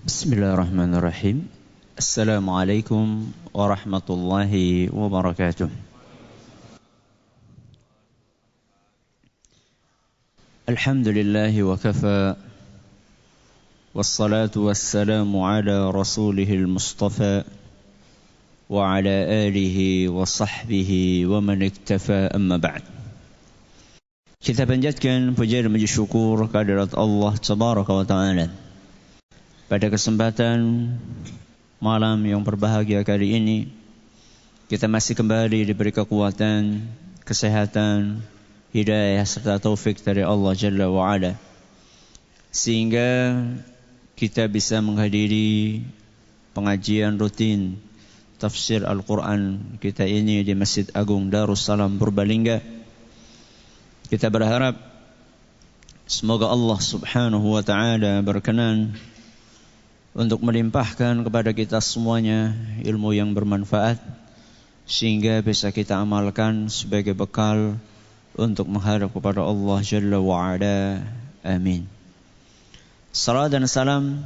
Bismillahirrahmanirrahim. Assalamualaikum warahmatullahi wabarakatuh. Alhamdulillahi wa kafa. Wassalatu wassalamu ala rasulihil mustafa wa ala alihi wa sahbihi wa man iktafa, amma ba'd. Kita panjatkan puja dan puji syukur kehadirat Allah tabaraka wa ta'ala. Pada kesempatan malam yang berbahagia kali ini, kita masih kembali diberi kekuatan, kesehatan, hidayah serta taufik dari Allah Jalla wa'ala, sehingga kita bisa menghadiri pengajian rutin tafsir Al-Quran kita ini di Masjid Agung Darussalam Purbalingga. Kita berharap semoga Allah Subhanahu wa ta'ala berkenan untuk melimpahkan kepada kita semuanya ilmu yang bermanfaat, sehingga bisa kita amalkan sebagai bekal untuk menghadap kepada Allah Jalla wa'ala. Amin. Salam dan salam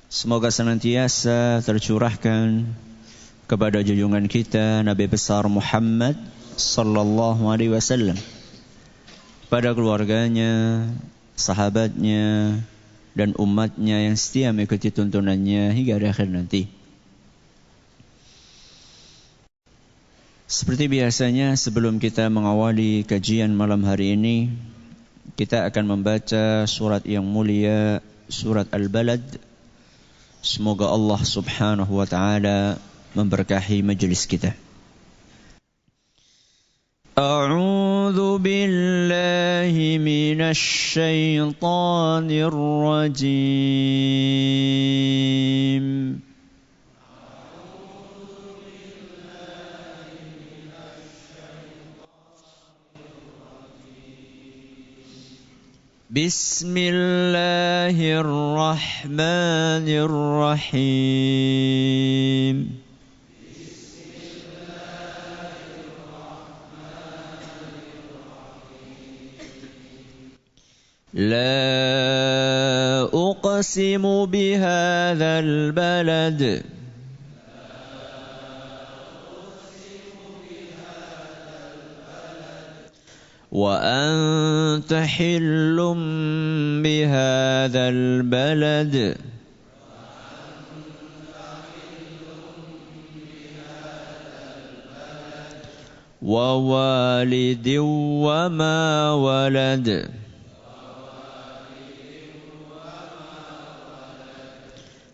semoga senantiasa tercurahkan kepada junjungan kita Nabi besar Muhammad sallallahu alaihi wasallam, pada keluarganya, sahabatnya, dan umatnya yang setia mengikuti tuntunannya hingga akhir nanti. Seperti biasanya, sebelum kita mengawali kajian malam hari ini, kita akan membaca surat yang mulia, surat Al-Balad. Semoga Allah Subhanahu wa ta'ala memberkahi majelis kita. أعوذ بالله من الشيطان الرجيم. بسم الله الرحمن الرحيم. لا أقسم بهذا البلد وأنت حل بهذا البلد ووالد وما ولد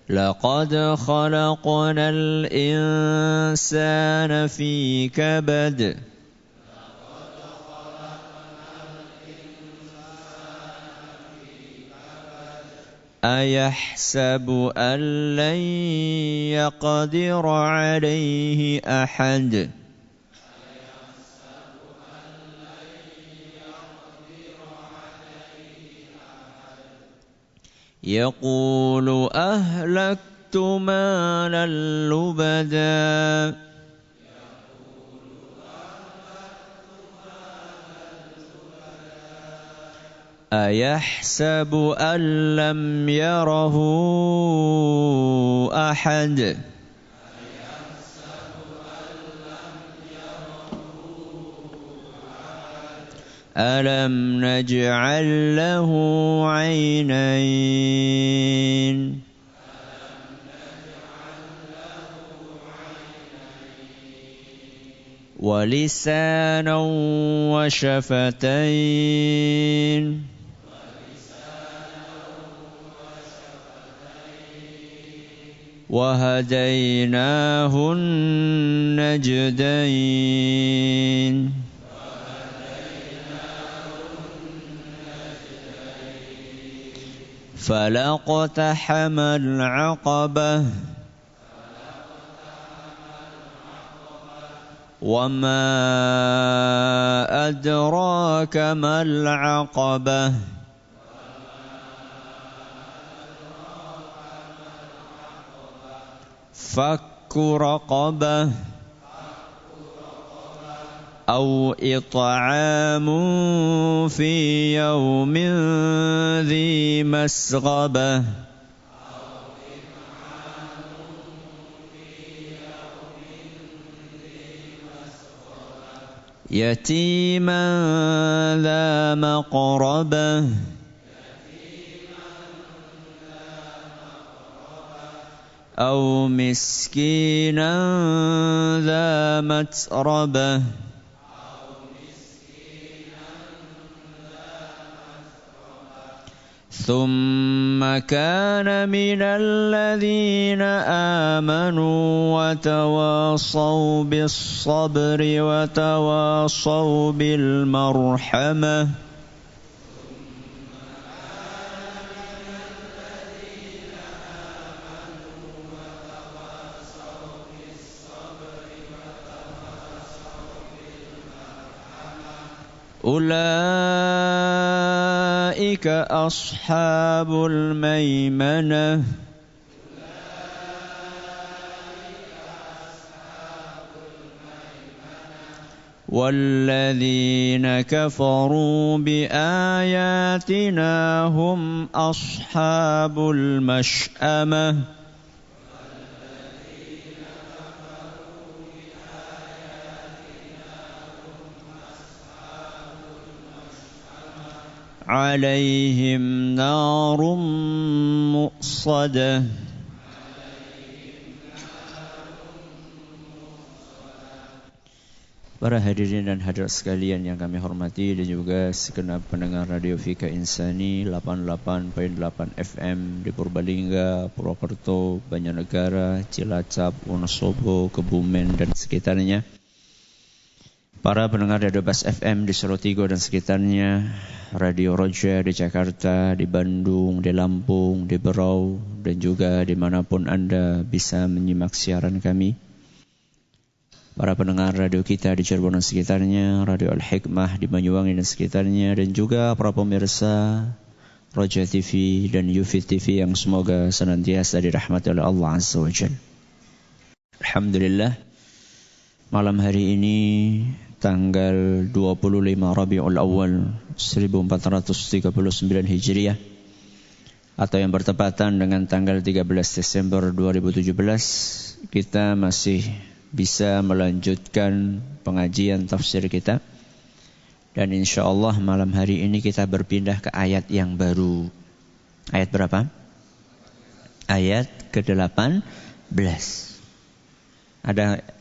لقد خلقنا الإنسان في كبد أيحسب أن لن يقدر عليه أحد يقول أهلكت مالا لبدا أيحسب أن لم يره أحد ألم نجعل له عينين ولسانا وشفتين وهديناه النجدين فلاقتحم العقبة وما أدراك ما العقبة فك رقبة أو إطعام في يوم ذي مسغبة يتيما ذا مقربة أو مسكينا ذا متربة ثم كان من الذين آمنوا وتواصوا بالصبر وتواصوا بالمرحمة أولئك أصحاب الميمنة والذين كفروا بآياتنا هم أصحاب المشأمة عليهم نار مؤصدة. Para hadirin dan hadirat sekalian yang kami hormati dan juga segenap pendengar Radio Fika Insani 88.8 FM di Purbalingga, Purwokerto, Banjarnegara, Cilacap, Wonosobo, Kebumen dan sekitarnya. Para pendengar Radio Bas FM di Solotigo dan sekitarnya, Radio Roja di Jakarta, di Bandung, di Lampung, di Berau, dan juga dimanapun Anda bisa menyimak siaran kami. Para pendengar radio kita di Cirebon dan sekitarnya, Radio Al-Hikmah di Banyuwangi dan sekitarnya, dan juga para pemirsa Roja TV dan Yufid TV yang semoga senantiasa dirahmati oleh Allah Azza wa Jalla. Alhamdulillah, malam hari ini tanggal 25 Rabiul Awal 1439 Hijriah atau yang bertepatan dengan tanggal 13 Desember 2017, kita masih bisa melanjutkan pengajian tafsir kita, dan insyaallah malam hari ini kita berpindah ke ayat yang baru. Ayat berapa? Ayat ke-18.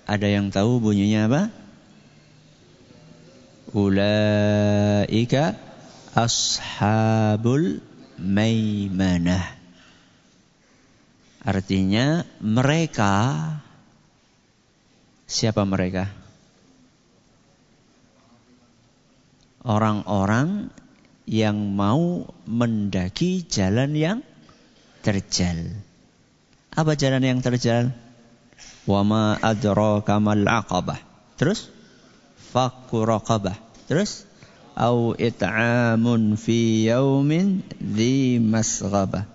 Ada yang tahu bunyinya apa? Ulaika ashabul maimanah. Artinya mereka. Siapa mereka? Orang-orang yang mau mendaki jalan yang terjal. Apa jalan yang terjal? Wa ma adraka mal aqabah. Terus? Fakku raqabah. Terus? Au it'amun fi yaumin dhi masghabah.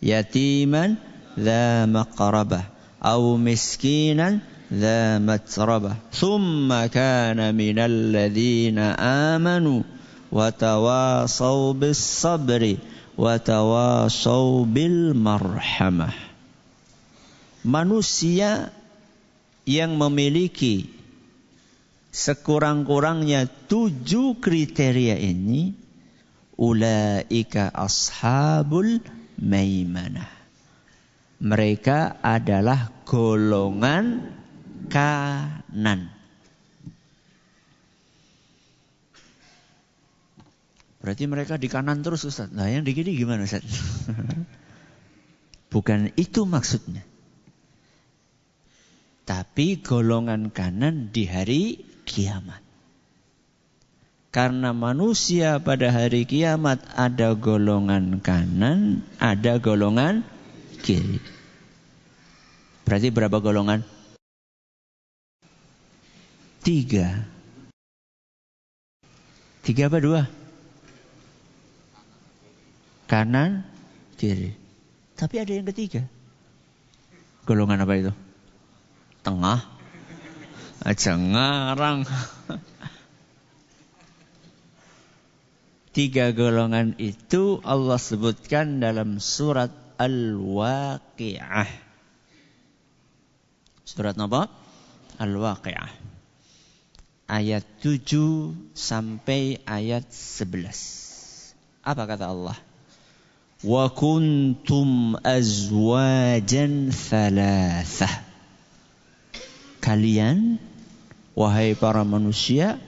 Yatiman dha maqrabah. Au miskinan ذا متربة ثم كان من الذين آمنوا وتواصوا بالصبر وتواصوا بالمرحمة. Manusia yang memiliki sekurang-kurangnya 7 kriteria ini, ulaika ashabul maimanah. Mereka adalah golongan kanan. Berarti mereka di kanan terus, Ustaz. Nah, yang di kiri gimana, Ustaz? Bukan itu maksudnya. Tapi golongan kanan di hari kiamat. Karena manusia pada hari kiamat ada golongan kanan, ada golongan kiri. Berarti berapa golongan? 3. 3 apa 2? Kanan, kiri. Tapi ada yang ketiga. Golongan apa itu? Tengah. Aja ngarang. 3 golongan itu Allah sebutkan dalam surat Al-Waqi'ah. Surat apa? Al-Waqi'ah. ayat 7 sampai ayat 11. Apa kata Allah? Wa kuntum azwajan thalathah. Kalian, wahai para manusia,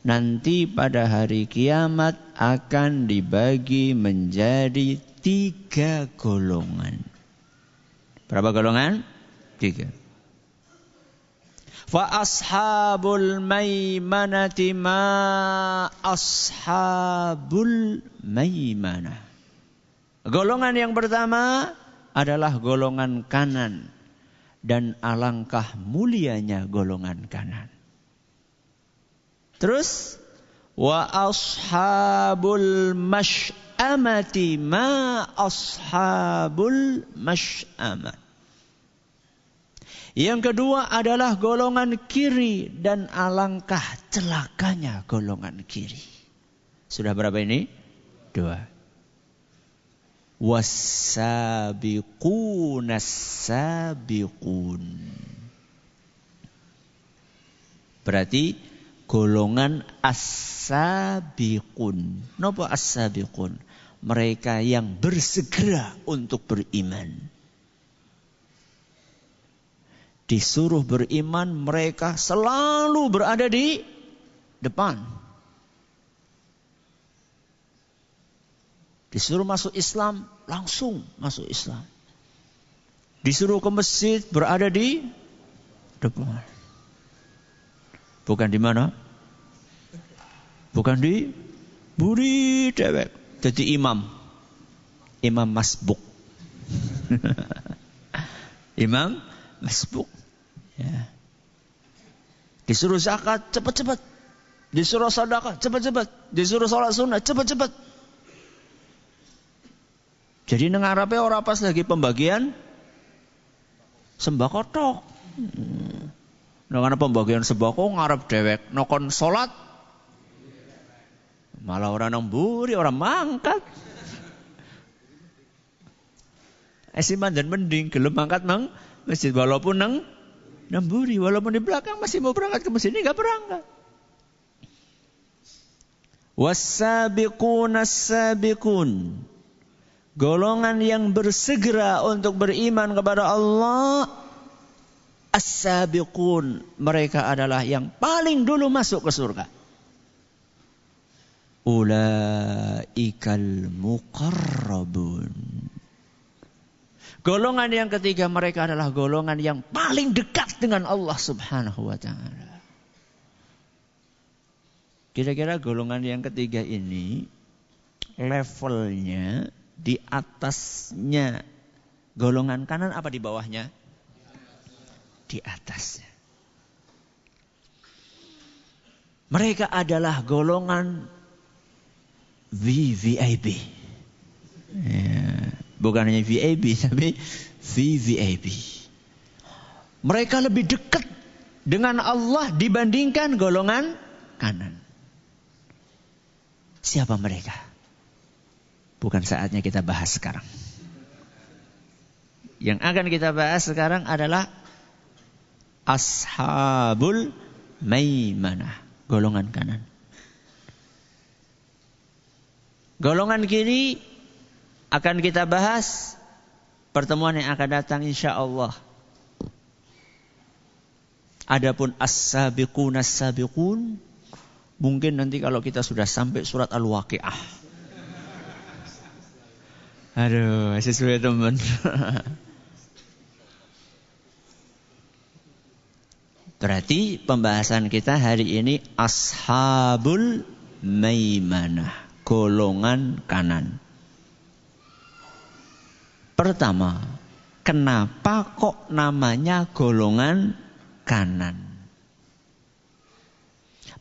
nanti pada hari kiamat akan dibagi menjadi 3 golongan. Berapa golongan? 3. Fa ashabul maimanati ma ashabul maimanah. Golongan yang pertama adalah golongan kanan. Dan alangkah mulianya golongan kanan. Terus wa ashabul masy'amati ma ashabul masy'amah. Yang kedua adalah golongan kiri dan alangkah celakanya golongan kiri. Sudah berapa ini? 2. Was-sabiqunas sabiqun. Berarti golongan as-sabiqun. Napa as-sabiqun? Mereka yang bersegera untuk beriman. Disuruh beriman, mereka selalu berada di depan. Disuruh masuk Islam, langsung masuk Islam. Disuruh ke masjid, berada di depan. Bukan di mana? Bukan di buri dewek. Jadi imam. Imam masbuk. Imam masbuk. Ya. Disuruh zakat, cepat-cepat. Disuruh sedekah, cepat-cepat. Disuruh sholat sunnah, cepat-cepat. Jadi nang arepe ora pas lagi pembagian sembako tok. Nang pembagian sembako ngarep dewek nokon salat malah orang nang mburi, orang mangkat. Esiman dan mending gelem mangkat nang masjid walaupun nang mburi, walaupun di belakang masih mau berangkat ke masjid ini enggak berangkat. Was-sabiqunas sabiqun. Golongan yang bersegera untuk beriman kepada Allah, as-sabiqun, mereka adalah yang paling dulu masuk ke surga. Ulaikal muqarrabun. Golongan yang ketiga, mereka adalah golongan yang paling dekat dengan Allah Subhanahu wa ta'ala. Kira-kira golongan yang ketiga ini levelnya di atasnya golongan kanan apa di bawahnya? Di atasnya. Mereka adalah golongan VVIP. Ya, bukan hanya VIP tapi VVIP. Mereka lebih dekat dengan Allah dibandingkan golongan kanan. Siapa mereka? Bukan saatnya kita bahas sekarang. Yang akan kita bahas sekarang adalah ashabul maimanah, golongan kanan. Golongan kiri akan kita bahas pertemuan yang akan datang insyaallah. Adapun as-sabiqunas sabiqun mungkin nanti kalau kita sudah sampai surat Al-Waqiah. Aduh, sesuai teman. Berarti pembahasan kita hari ini ashabul maimanah, golongan kanan. Pertama, kenapa kok namanya golongan kanan?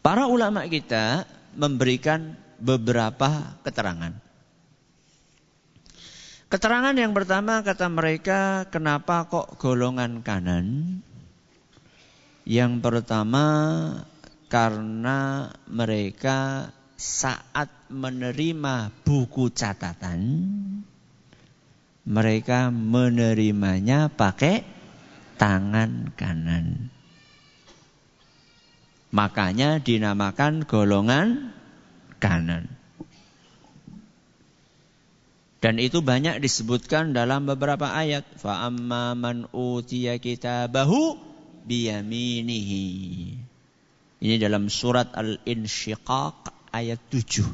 Para ulama kita memberikan beberapa keterangan. Keterangan yang pertama kata mereka, kenapa kok golongan kanan? Yang pertama, karena mereka saat menerima buku catatan, mereka menerimanya pakai tangan kanan. Makanya dinamakan golongan kanan. Dan itu banyak disebutkan dalam beberapa ayat. Fa amma man utiya kitabahu biyaminihi. Ini dalam surat Al-Insyiqaq ayat 7.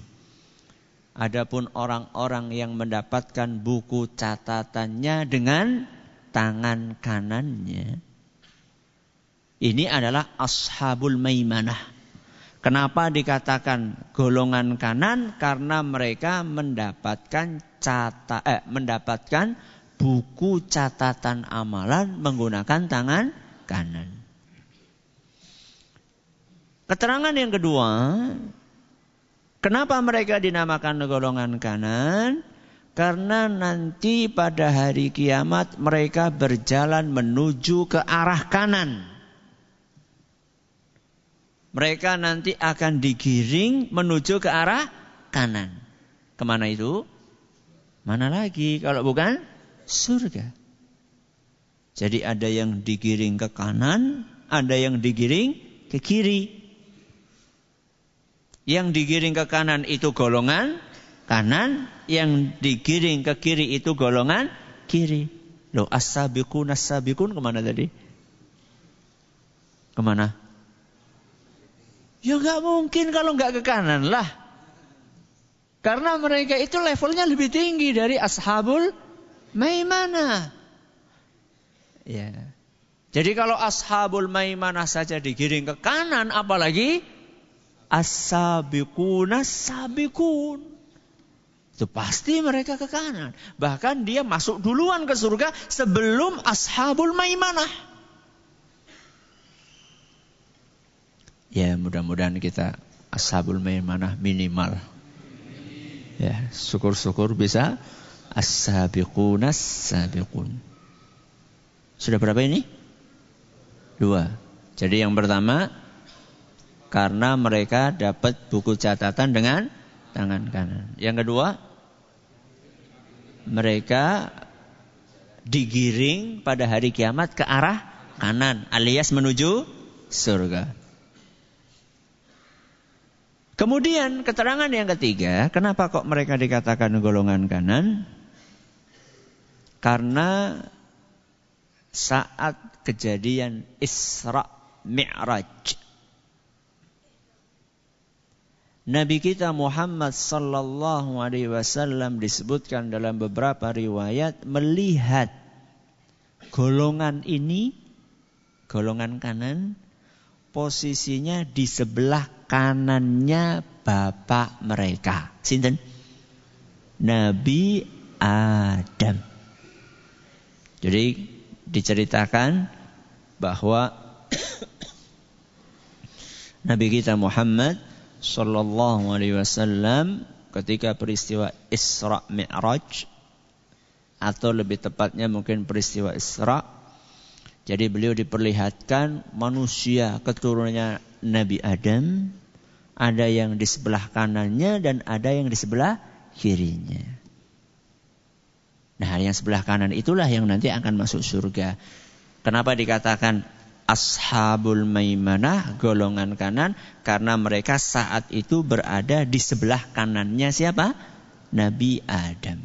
Adapun orang-orang yang mendapatkan buku catatannya dengan tangan kanannya, ini adalah ashabul maimanah. Kenapa dikatakan golongan kanan? Karena mereka mendapatkan buku catatan amalan menggunakan tangan kanan. Keterangan yang kedua, kenapa mereka dinamakan golongan kanan? Karena nanti pada hari kiamat mereka berjalan menuju ke arah kanan. Mereka nanti akan digiring menuju ke arah kanan. Kemana itu? Mana lagi kalau bukan surga? Jadi ada yang digiring ke kanan, ada yang digiring ke kiri. Yang digiring ke kanan itu golongan kanan, yang digiring ke kiri itu golongan kiri. Loh, as-sabiqun kemana tadi? Kemana? Ya gak mungkin kalau gak ke kanan lah. Karena mereka itu levelnya lebih tinggi dari ashabul maimanah. Ya. Jadi kalau ashabul maimanah saja digiring ke kanan, apalagi as-sabiqun. Itu pasti mereka ke kanan. Bahkan dia masuk duluan ke surga sebelum ashabul maimanah. Ya, mudah-mudahan kita ashabul maimanah minimal. Ya, syukur-syukur bisa as-sabiqun. Sudah berapa ini? 2. Jadi yang pertama, karena mereka dapat buku catatan dengan tangan kanan. Yang kedua, mereka digiring pada hari kiamat ke arah kanan, alias menuju surga. Kemudian keterangan yang ketiga, kenapa kok mereka dikatakan golongan kanan? Karena saat kejadian Isra Mi'raj, Nabi kita Muhammad sallallahu alaihi wasallam disebutkan dalam beberapa riwayat melihat golongan ini, golongan kanan, posisinya di sebelah kanannya bapak mereka. Sinten? Nabi Adam. Jadi diceritakan bahwa Nabi kita Muhammad sallallahu alaihi wasallam ketika peristiwa Isra Mi'raj, atau lebih tepatnya mungkin peristiwa Isra, jadi beliau diperlihatkan manusia keturunannya Nabi Adam, ada yang di sebelah kanannya dan ada yang di sebelah kirinya. Nah, yang sebelah kanan itulah yang nanti akan masuk surga. Kenapa dikatakan ashabul maimanah, golongan kanan? Karena mereka saat itu berada di sebelah kanannya siapa? Nabi Adam.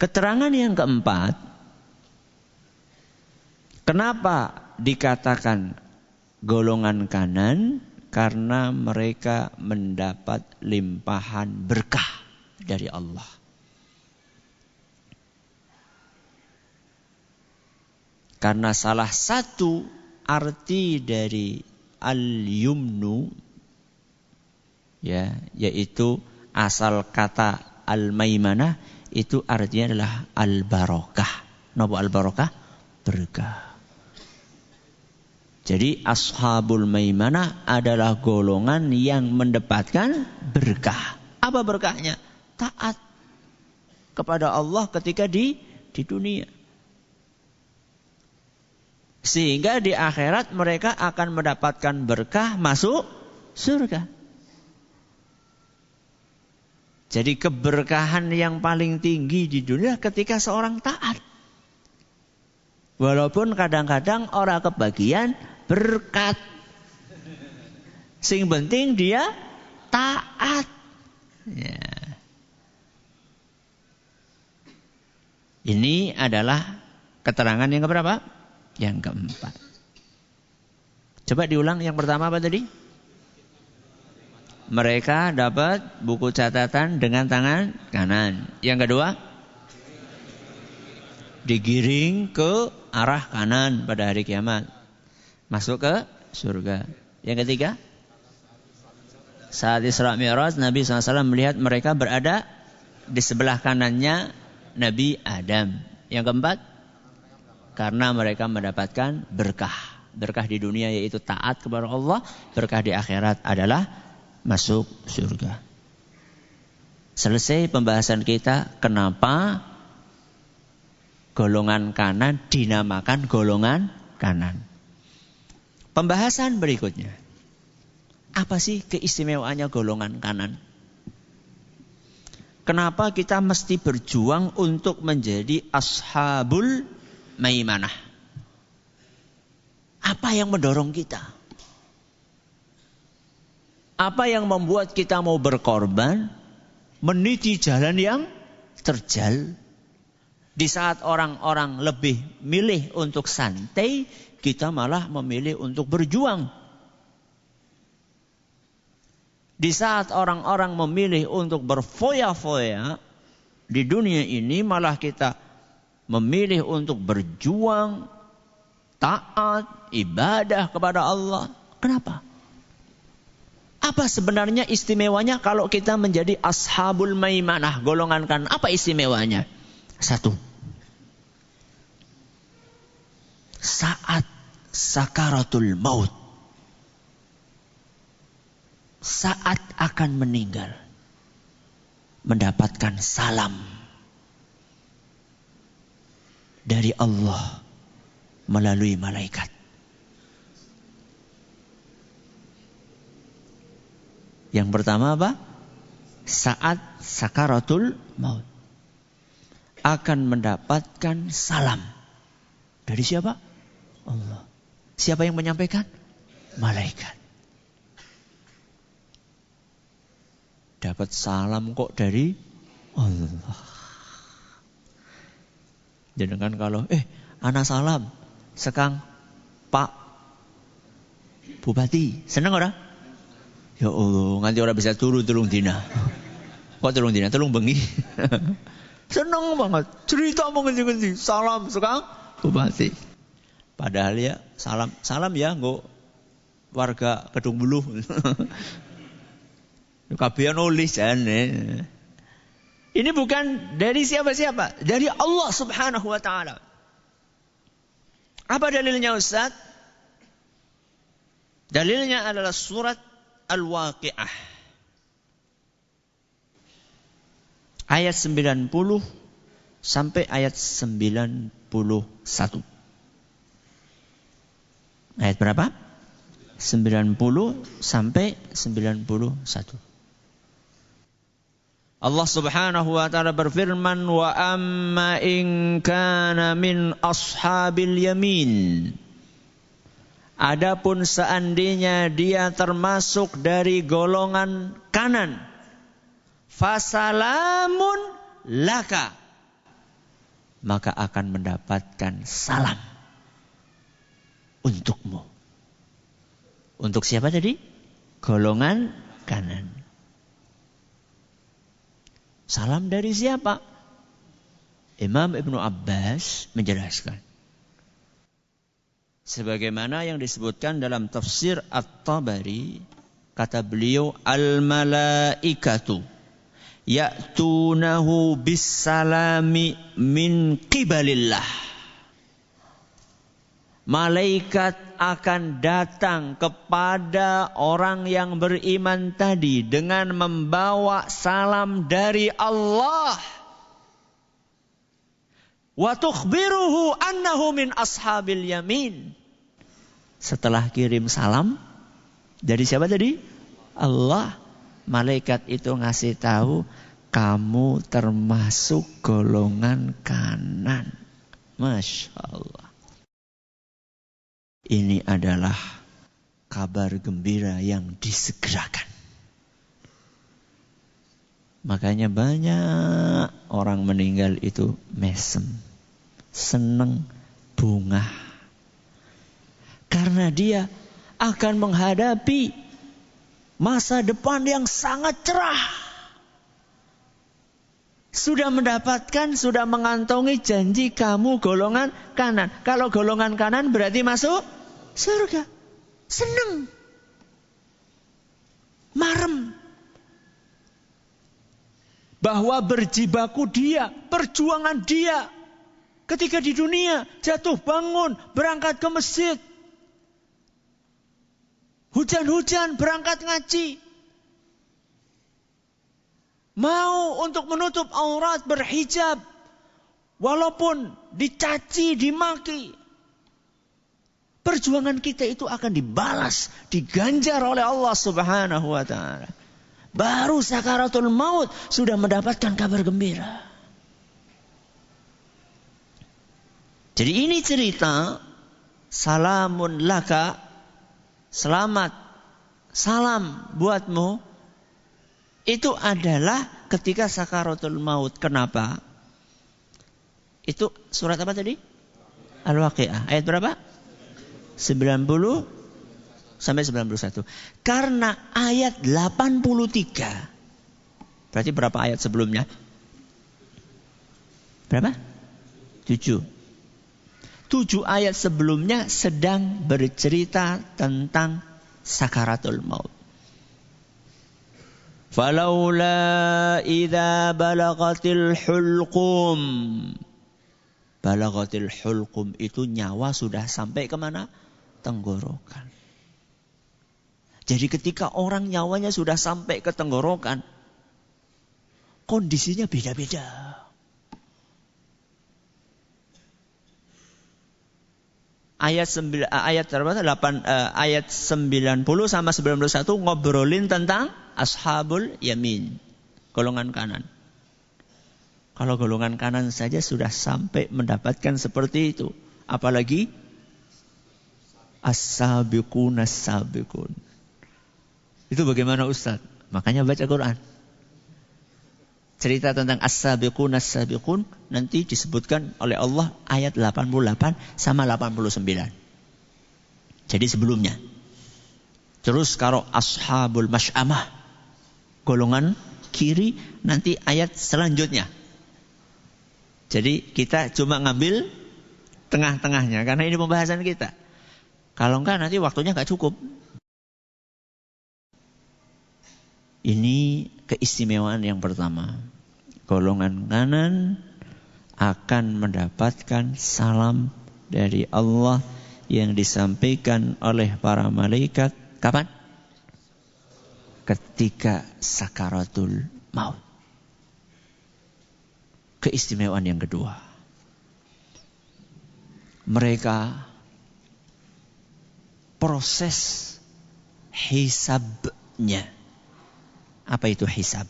Keterangan yang keempat, kenapa dikatakan golongan kanan? Karena mereka mendapat limpahan berkah dari Allah. Karena salah satu arti dari al-yumnu, ya, yaitu asal kata al-maimanah, itu artinya adalah al-barokah. Napa al-barokah? Berkah. Jadi ashabul maimanah adalah golongan yang mendapatkan berkah. Apa berkahnya? Taat kepada Allah ketika di dunia. Sehingga di akhirat mereka akan mendapatkan berkah masuk surga. Jadi keberkahan yang paling tinggi di dunia ketika seorang taat. Walaupun kadang-kadang orang kebagian berkat. Sing penting dia taat. Ya. Ini adalah keterangan yang keberapa? Yang keempat. Coba diulang yang pertama apa tadi? Mereka dapat buku catatan dengan tangan kanan. Yang kedua, digiring ke arah kanan pada hari kiamat. Masuk ke surga. Yang ketiga, saat Isra Mi'raj Nabi SAW melihat mereka berada di sebelah kanannya Nabi Adam. Yang keempat, karena mereka mendapatkan berkah. Berkah di dunia yaitu taat kepada Allah. Berkah di akhirat adalah masuk surga. Selesai pembahasan kita kenapa golongan kanan dinamakan golongan kanan. Pembahasan berikutnya. Apa sih keistimewaannya golongan kanan? Kenapa kita mesti berjuang untuk menjadi ashabul maimanah? Apa yang mendorong kita? Apa yang membuat kita mau berkorban, meniti jalan yang terjal? Di saat orang-orang lebih milih untuk santai, kita malah memilih untuk berjuang. Di saat orang-orang memilih untuk berfoya-foya di dunia ini, malah kita memilih untuk berjuang, taat, ibadah kepada Allah. Kenapa? Apa sebenarnya istimewanya kalau kita menjadi ashabul maimanah, golongan kanan? Apa istimewanya? Satu, saat sakaratul maut, saat akan meninggal, mendapatkan salam dari Allah melalui malaikat. Yang pertama apa? Saat sakaratul maut akan mendapatkan salam dari siapa? Allah. Siapa yang menyampaikan? Malaikat. Dapat salam kok dari Allah. Jadi kan kalau ana salam sekang Pak Bupati, seneng ora? Ya Allah, nganti ora bisa turu telung dina. Kok telung dina? Telung bengi. Seneng banget. Cerita mau ngendi-ngendi. Salam sekang Bupati. Padahal ya salam ya nggo warga Kedung Buluh. Kabeh nulis jane. Ini bukan dari siapa-siapa, dari Allah Subhanahu wa taala. Apa dalilnya Ustaz? Dalilnya adalah surat Al-Waqi'ah. Ayat 90 sampai ayat 91. Ayat berapa? 90 sampai 91. Allah Subhanahu wa taala berfirman, wa amma in kana min ashabil yamin. Adapun seandainya dia termasuk dari golongan kanan, fasalamun laka, maka akan mendapatkan salam untukmu. Untuk siapa tadi? Golongan kanan. Salam dari siapa? Imam Ibnu Abbas menjelaskan. Sebagaimana yang disebutkan dalam tafsir At-Tabari, kata beliau, al-malaikatu ya'tunahu bis-salami min qibalillah. Malaikat akan datang kepada orang yang beriman tadi dengan membawa salam dari Allah. Wa tukhbiruhu annahu min ashabil yamin. Setelah kirim salam dari siapa tadi? Allah. Malaikat itu ngasih tahu, kamu termasuk golongan kanan. Masya Allah. Ini adalah kabar gembira yang disegerakan. Makanya banyak orang meninggal itu mesem, seneng, bungah. Karena dia akan menghadapi masa depan yang sangat cerah. Sudah mendapatkan, sudah mengantongi janji kamu golongan kanan. Kalau golongan kanan berarti masuk surga. Seneng. Marem. Bahwa berjibaku dia, perjuangan dia. Ketika di dunia, jatuh bangun, berangkat ke masjid. Hujan-hujan, berangkat ngaji. Mau untuk menutup aurat, berhijab. Walaupun dicaci, dimaki. Perjuangan kita itu akan dibalas, diganjar oleh Allah Subhanahu wa ta'ala. Baru sakaratul maut sudah mendapatkan kabar gembira. Jadi ini cerita salamun laka, selamat, salam buatmu. Itu adalah ketika sakaratul maut. Kenapa? Itu surat apa tadi? Al-Waqi'ah. Ayat berapa? 90 sampai 91. Karena ayat 83. Berarti berapa ayat sebelumnya? Berapa? 7. 7 ayat sebelumnya sedang bercerita tentang sakaratul maut. Falaula idza balagatil hulqum. Balagatil hulqum itu nyawa sudah sampai kemana? Tenggorokan. Jadi ketika orang nyawanya sudah sampai ke tenggorokan, kondisinya beda-beda. Ayat 90 sama 91 ngobrolin tentang ashabul yamin, golongan kanan. Kalau golongan kanan saja sudah sampai mendapatkan seperti itu, apalagi as-sabiqun as-sabiqun. Itu bagaimana Ustaz? Makanya baca Quran. Cerita tentang as-sabiqun as-sabiqun nanti disebutkan oleh Allah ayat 88 sama 89. Jadi sebelumnya. Terus kalau ashabul masy'amah, golongan kiri, nanti ayat selanjutnya. Jadi kita cuma ngambil tengah-tengahnya karena ini pembahasan kita. Kalau enggak nanti waktunya enggak cukup. Ini keistimewaan yang pertama. Golongan kanan akan mendapatkan salam dari Allah yang disampaikan oleh para malaikat. Kapan? Ketika sakaratul maut. Keistimewaan yang kedua. Mereka proses hisabnya. Apa itu hisab?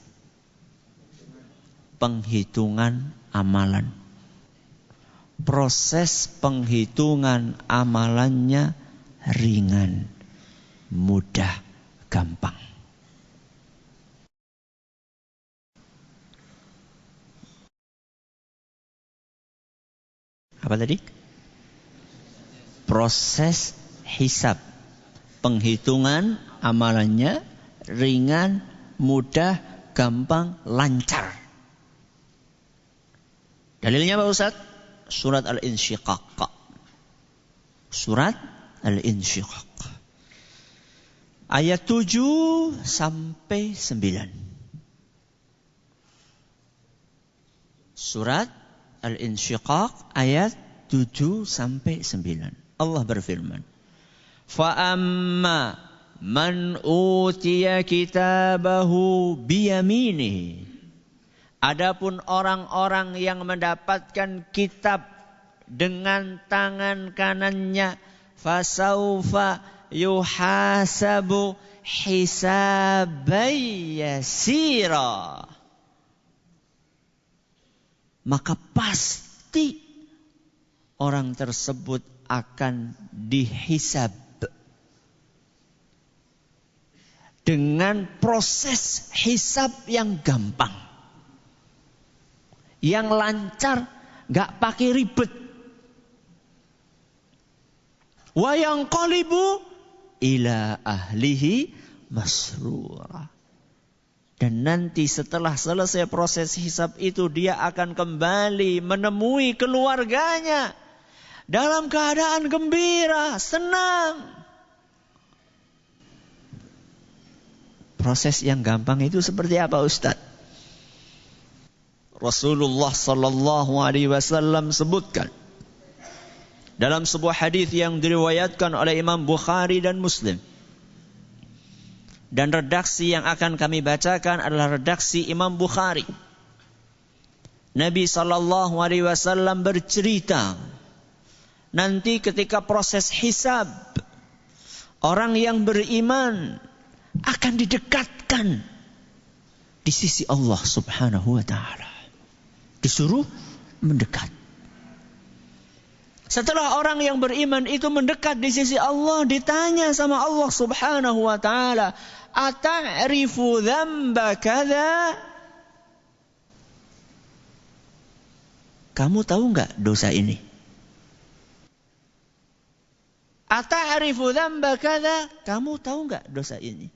Penghitungan amalan. Proses penghitungan amalannya ringan, mudah, gampang. Apa tadi? Proses hisab. Penghitungan amalannya ringan, mudah, gampang, lancar. Dalilnya apa Ustaz? Surat Al-Insyiqaq. Surat Al-Insyiqaq. Ayat 7 sampai 9. Surat Al-Insyiqaq ayat 7 sampai 9. Allah berfirman, "Fa'amma man utiya kitabahu biyaminihi." Adapun orang-orang yang mendapatkan kitab dengan tangan kanannya, fasaufa yuhasabu hisaban yasira. Maka pasti orang tersebut akan dihisab dengan proses hisab yang gampang, yang lancar, gak pakai ribet. Wa yanqalibu ila ahlihi masrura. Dan nanti setelah selesai proses hisab itu, dia akan kembali menemui keluarganya dalam keadaan gembira, senang. Proses yang gampang itu seperti apa, Ustaz? Rasulullah sallallahu alaihi wasallam sebutkan dalam sebuah hadis yang diriwayatkan oleh Imam Bukhari dan Muslim. Dan redaksi yang akan kami bacakan adalah redaksi Imam Bukhari. Nabi sallallahu alaihi wasallam bercerita, nanti ketika proses hisab, orang yang beriman akan didekatkan di sisi Allah Subhanahu wa taala. Disuruh mendekat. Setelah orang yang beriman itu mendekat di sisi Allah, ditanya sama Allah Subhanahu wa taala, "Ata'rifu dzamba kadza?" Kamu tahu enggak dosa ini? Ata'rifu dzamba kadza? Kamu tahu enggak dosa ini?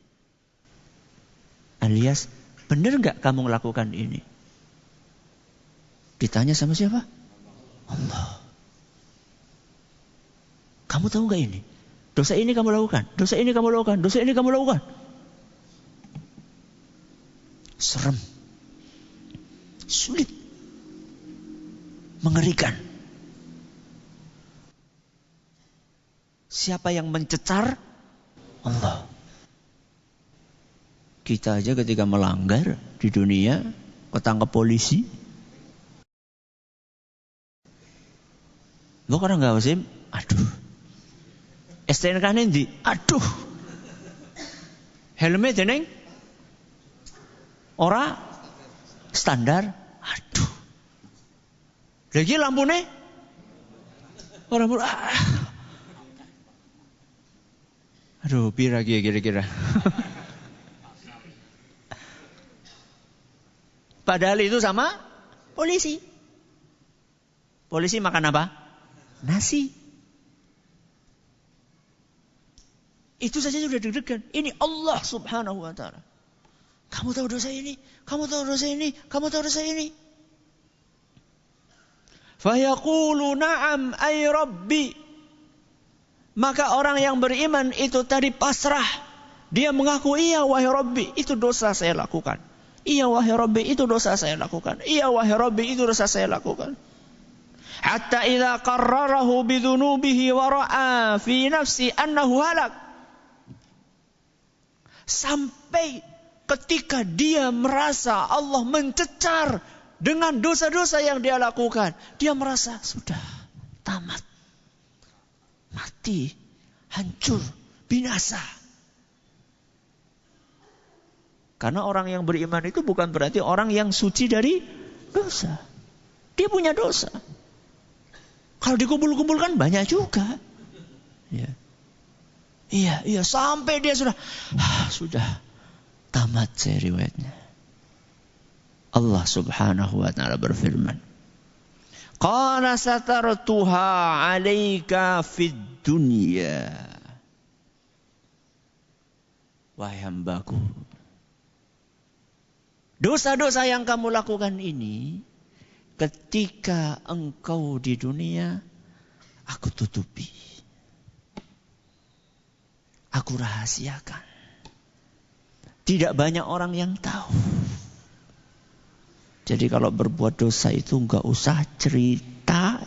Alias, benar enggak kamu melakukan ini? Ditanya sama siapa? Allah. Kamu tahu enggak ini? Dosa ini kamu lakukan, dosa ini kamu lakukan, dosa ini kamu lakukan. Serem. Sulit. Mengerikan. Siapa yang mencecar? Allah. Kita aja ketika melanggar di dunia, ketangkap polisi. Lo kan enggak Wasim? Aduh. STNK nanti, aduh. Helmnya jeneng ora standar, aduh. Lagi lampunya ora aduh, pira kira-kira. Padahal itu sama polisi. Polisi makan apa? Nasi. Itu saja sudah deg-degan. Ini Allah Subhanahu wa taala. Kamu tahu dosa ini, kamu tahu dosa ini, kamu tahu dosa ini. Fayaqulu na'am ay rabbi. Maka orang yang beriman itu tadi pasrah. Dia mengaku, iya wahai Rabbi, itu dosa saya lakukan. Iya wahai Rabbi, itu dosa saya lakukan. Iya wahai Rabbi, itu dosa saya lakukan. Hatta idza qarrarahu bidzunubihi wa ra'a fi nafsi annahu halak. Sampai ketika dia merasa Allah mencecar dengan dosa-dosa yang dia lakukan, dia merasa sudah tamat, mati, hancur, binasa. Karena orang yang beriman itu bukan berarti orang yang suci dari dosa. Dia punya dosa. Kalau dikumpul-kumpulkan banyak juga. Ya. Iya, sampai dia sudah tamat saya riwayatnya. Allah Subhanahu wa taala berfirman, "Qala satartuha 'alaika fid dunya." Wahai hambaku, dosa-dosa yang kamu lakukan ini ketika engkau di dunia aku tutupi. Aku rahasiakan. Tidak banyak orang yang tahu. Jadi kalau berbuat dosa itu enggak usah cerita.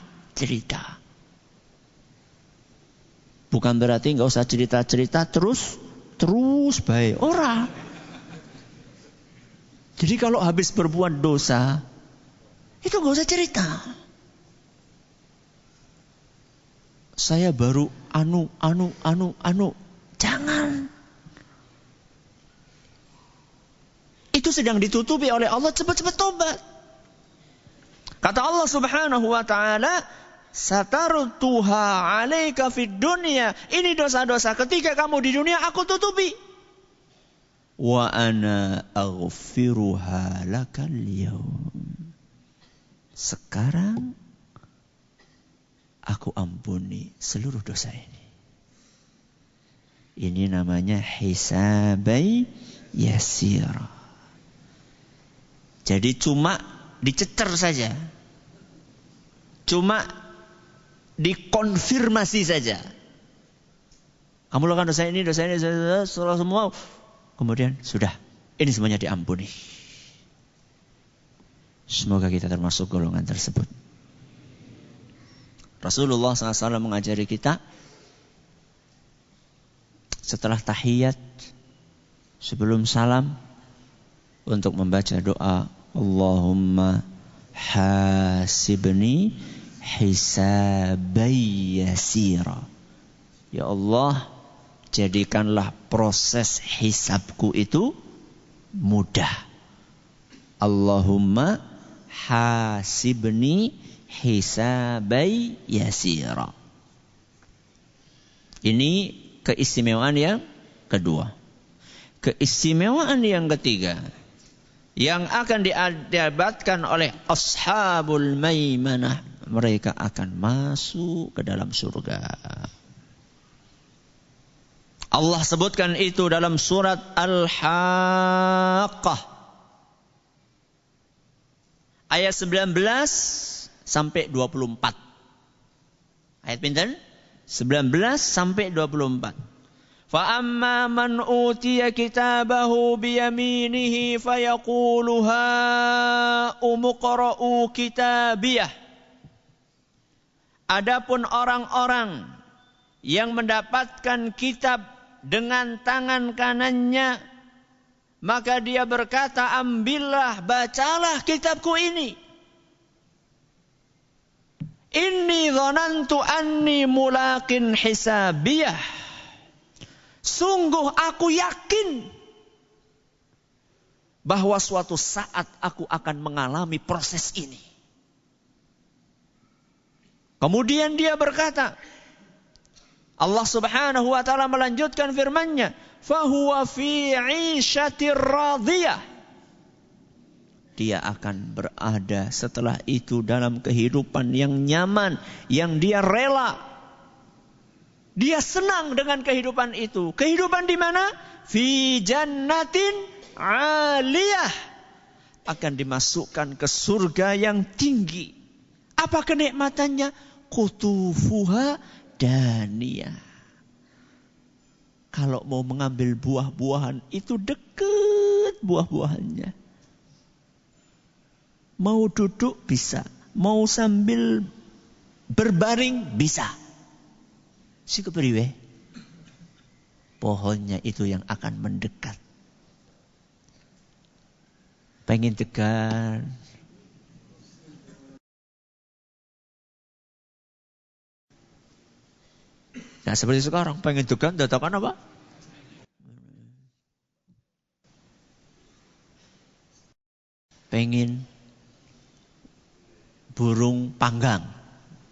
Bukan berarti enggak usah cerita terus baik. Ora. Jadi kalau habis berbuat dosa itu enggak usah cerita. Saya baru anu. Jangan. Itu sedang ditutupi oleh Allah, cepat-cepat tobat. Kata Allah Subhanahu wa taala, "Satartuha 'alaika fid dunya." Ini dosa-dosa ketika kamu di dunia aku tutupi. wa ana aghfiruha lakal yaum. Sekarang aku ampuni seluruh dosa ini. Ini namanya hisabai yasira. Jadi cuma dicecer saja. Cuma dikonfirmasi saja. Kamu lakukan dosa ini, setelah semua. Kemudian sudah, ini semuanya diampuni. Semoga kita termasuk golongan tersebut. Rasulullah SAW mengajari kita setelah tahiyat, sebelum salam, untuk membaca doa Allahumma hasibni hisabai yasira. Ya Allah, jadikanlah proses hisabku itu mudah. Allahumma hasibni hisabai yasira. Ini keistimewaan yang kedua. Keistimewaan yang ketiga yang akan didapatkan oleh ashabul maimanah, mereka akan masuk ke dalam surga. Allah sebutkan itu dalam surat Al-Haqqah ayat 19 sampai 24. Ayat pinten? 19 sampai 24. Fa amma man utiya kitabahu biyaminihi fayaqulu ha umqra'u kitabiyah. Adapun orang-orang yang mendapatkan kitab dengan tangan kanannya, maka dia berkata, ambillah, bacalah kitabku ini. Inni dhanantu anni mulaqin hisabiyah. Sungguh aku yakin bahwa suatu saat aku akan mengalami proses ini. Kemudian dia berkata, Allah Subhanahu wa taala melanjutkan firman-Nya, fahuwa fi 'ishatir radiyah. Dia akan berada setelah itu dalam kehidupan yang nyaman, yang dia rela. Dia senang dengan kehidupan itu. Kehidupan di mana? Fi jannatin 'aliyah. Akan dimasukkan ke surga yang tinggi. Apa kenikmatannya? Qutufuha daniyah. Kalau mau mengambil buah-buahan itu dekat buah-buahannya. Mau duduk bisa, mau sambil berbaring bisa. Si kepriwe? Pohonnya itu yang akan mendekat. Pengen dekat. Nah seperti sekarang, pengen dekat, datakan apa? Pengen burung panggang.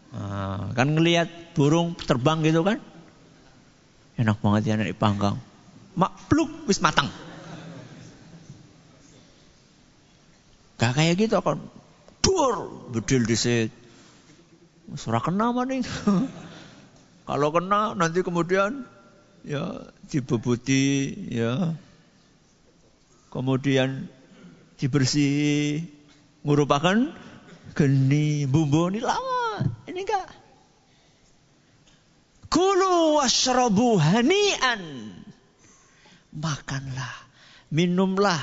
Nah, kan ngelihat burung terbang gitu kan? Enak banget ya anak dipanggang. Makluk, wis matang. Gak kayak gitu kan. Dur, bedil disit. Surah kena maning. Kalau kena nanti kemudian ya dibebuti ya. Kemudian dibersih, ngurupakan geni bumbu ini lama. Ini enggak. Kulu washrabu hani'an. Makanlah, minumlah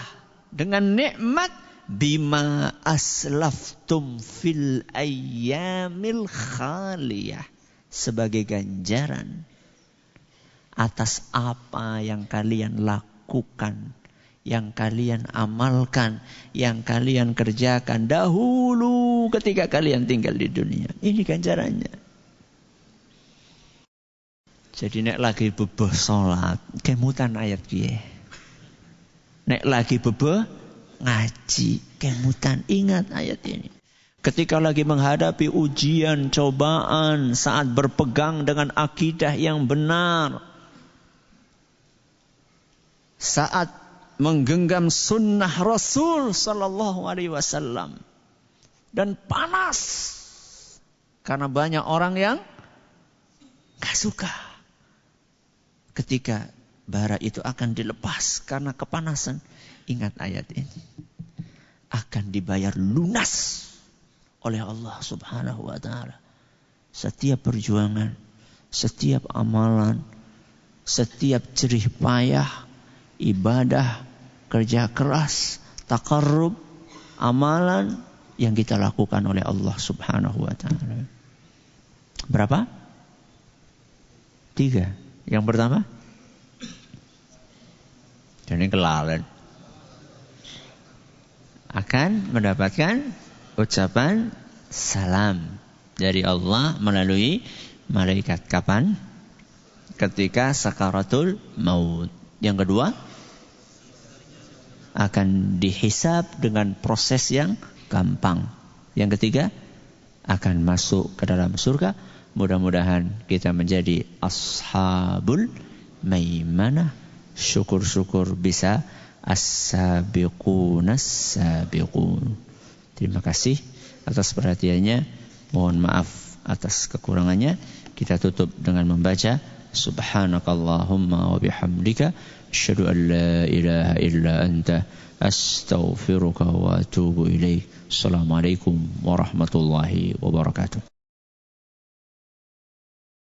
dengan nikmat bima aslaftum fil ayyamil khaliyah. Sebagai ganjaran atas apa yang kalian lakukan, yang kalian amalkan, yang kalian kerjakan dahulu ketika kalian tinggal di dunia. Ini ganjarannya. Jadi nek lagi bebeh salat, kemutan ayat piye? Nek lagi bebeh ngaji, kemutan ingat ayat ini. Ketika lagi menghadapi ujian, cobaan, saat berpegang dengan akidah yang benar, saat menggenggam sunnah Rasul sallallahu alaihi wasallam. Dan panas karena banyak orang yang gak suka ketika bara itu akan dilepas karena kepanasan. Ingat ayat ini, akan dibayar lunas oleh Allah subhanahu wa ta'ala. Setiap perjuangan, setiap amalan, setiap jerih payah, ibadah, kerja keras, taqarrub, amalan yang kita lakukan oleh Allah subhanahu wa ta'ala. Berapa? 3. Yang pertama? Jadi kelalen. Akan mendapatkan ucapan salam dari Allah melalui malaikat. Kapan? Ketika sakaratul maut. Yang kedua, akan dihisab dengan proses yang gampang. Yang ketiga, akan masuk ke dalam surga. Mudah-mudahan kita menjadi ashabul maimanah. Syukur-syukur bisa as-sabiqun as-sabiqun. Terima kasih atas perhatiannya. Mohon maaf atas kekurangannya. Kita tutup dengan membaca subhanakallahumma wa bihamdika asyhadu an la ilaha illa anta astaghfiruka wa atubu ilaik. Assalamualaikum warahmatullahi wabarakatuh.